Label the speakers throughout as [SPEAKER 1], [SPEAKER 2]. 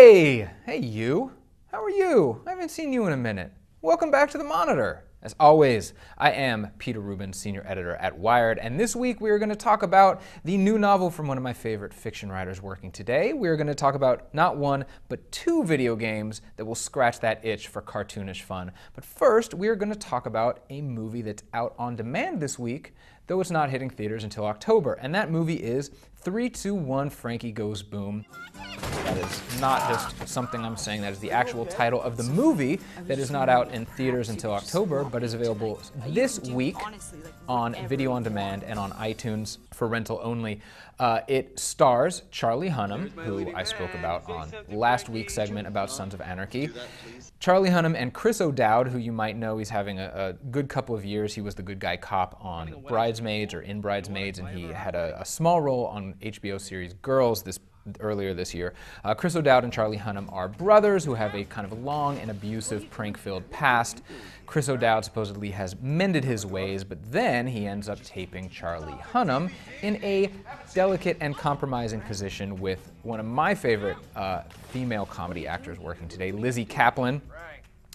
[SPEAKER 1] Hey you! How are you? I haven't seen you in a minute. Welcome back to the Monitor. As always, I am Peter Rubin, senior editor at Wired, and this week we are going to talk about the new novel from one of my favorite fiction writers working today. We are going to talk about not one, but two video games that will scratch that itch for cartoonish fun. But first, we are going to talk about a movie that's out on demand this week, though it's not hitting theaters until October, and that movie is 3, 2, 1, Frankie Goes Boom. That is not just something I'm saying, that is the actual title of the movie that is not out in theaters until October, but is available this week on video on demand and on iTunes for rental only. It stars Charlie Hunnam, who I spoke about on last week's segment about Sons of Anarchy. Charlie Hunnam and Chris O'Dowd, who you might know, he's having a good couple of years. He was the good guy cop on Bridesmaids or in Bridesmaids, and he had a small role on HBO series Girls earlier this year. Chris O'Dowd and Charlie Hunnam are brothers who have a kind of long and abusive, prank-filled past. Chris O'Dowd supposedly has mended his ways, but then he ends up taping Charlie Hunnam in a delicate and compromising position with one of my favorite female comedy actors working today, Lizzie Kaplan.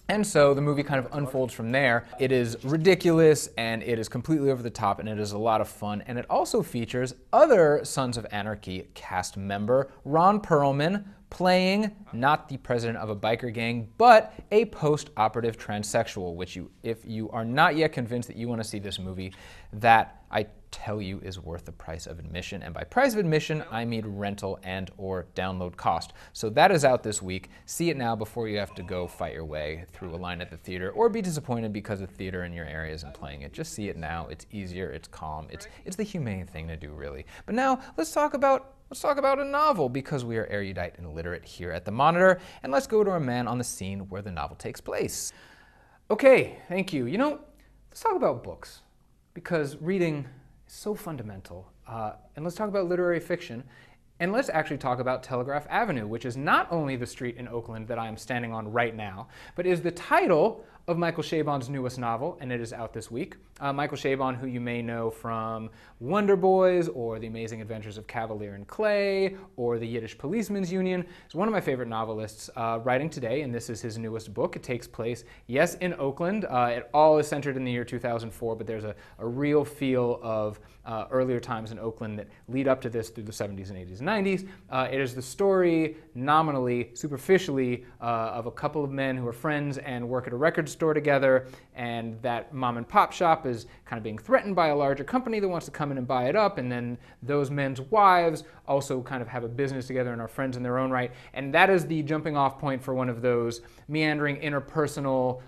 [SPEAKER 1] And so the movie kind of unfolds from there. It is ridiculous, and it is completely over the top, and it is a lot of fun. And it also features other Sons of Anarchy cast member, Ron Perlman, playing not the president of a biker gang, but a post-operative transsexual, which if you are not yet convinced that you want to see this movie, that I tell you is worth the price of admission. And by price of admission, I mean rental and or download cost. So that is out this week. See it now before you have to go fight your way through a line at the theater or be disappointed because a theater in your area isn't playing it. Just see it now. It's easier, it's calm, it's the humane thing to do, really. But now let's talk about a novel, because we are erudite and literate here at the Monitor, and let's go to a man on the scene where the novel takes place. Okay, thank you. You know, let's talk about books, because reading is so fundamental. And let's talk about literary fiction, and let's actually talk about Telegraph Avenue, which is not only the street in Oakland that I am standing on right now, but is the title of Michael Chabon's newest novel, and it is out this week. Michael Chabon, who you may know from Wonder Boys, or The Amazing Adventures of Cavalier and Clay, or The Yiddish Policeman's Union, is one of my favorite novelists writing today, and this is his newest book. It takes place, yes, in Oakland. It all is centered in the year 2004, but there's a real feel of earlier times in Oakland that lead up to this through the 70s and 80s and 90s. It is the story, nominally, superficially, of a couple of men who are friends and work at a record store together, and that mom and pop shop is kind of being threatened by a larger company that wants to come in and buy it up, and then those men's wives also kind of have a business together and are friends in their own right, and that is the jumping off point for one of those meandering interpersonal,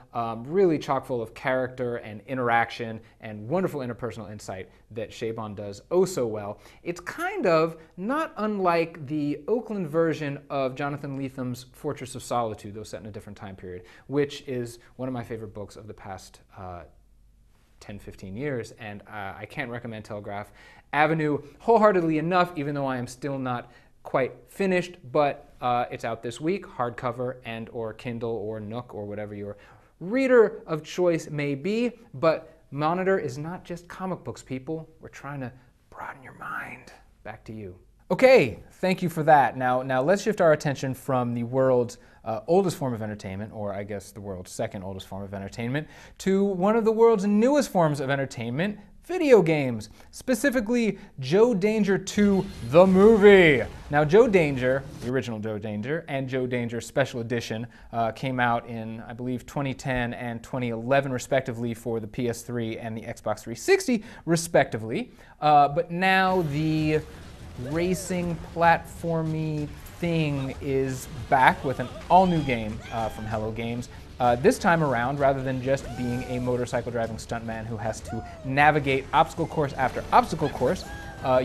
[SPEAKER 1] really chock full of character and interaction and wonderful interpersonal insight that Chabon does oh so well. It's kind of not unlike the Oakland version of Jonathan Letham's Fortress of Solitude, though set in a different time period, which is one of my favorite books of the past 10, 15 years, and I can't recommend Telegraph Avenue wholeheartedly enough, even though I am still not quite finished, but it's out this week, hardcover and or Kindle or Nook or whatever your reader of choice may be. But Monitor is not just comic books, people. We're trying to broaden your mind. Back to you. Okay, thank you for that. Now let's shift our attention from the world's oldest form of entertainment, or I guess the world's second oldest form of entertainment, to one of the world's newest forms of entertainment, video games. Specifically, Joe Danger 2, the movie. Now, Joe Danger, the original Joe Danger, and Joe Danger Special Edition came out in, I believe, 2010 and 2011, respectively, for the PS3 and the Xbox 360, respectively. But now the racing platformy thing is back with an all-new game from Hello Games. This time around, rather than just being a motorcycle driving stuntman who has to navigate obstacle course after obstacle course,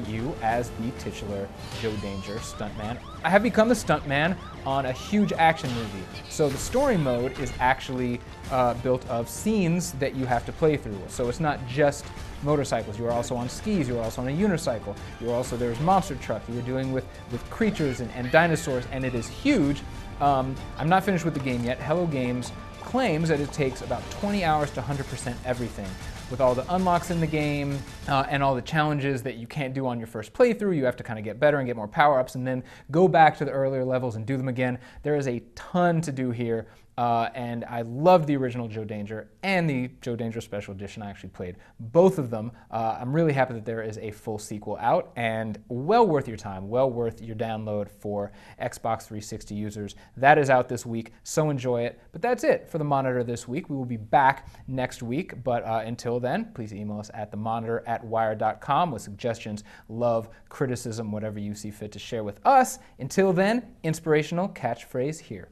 [SPEAKER 1] you, as the titular Joe Danger stuntman, have become the stuntman on a huge action movie. So the story mode is actually built of scenes that you have to play through. So it's not just motorcycles. You are also on skis. You are also on a unicycle. You are also, there's monster truck. You are dealing with creatures and dinosaurs, and it is huge. I'm not finished with the game yet. Hello Games claims that it takes about 20 hours to 100% everything. with all the unlocks in the game and all the challenges that you can't do on your first playthrough. You have to kind of get better and get more power-ups and then go back to the earlier levels and do them again. There is a ton to do here. And I loved the original Joe Danger and the Joe Danger Special Edition. I actually played both of them. I'm really happy that there is a full sequel out, and well worth your time, well worth your download for Xbox 360 users. That is out this week, so enjoy it. But that's it for The Monitor this week. We will be back next week, but until then, please email us at themonitor@wired.com with suggestions, love, criticism, whatever you see fit to share with us. Until then, inspirational catchphrase here.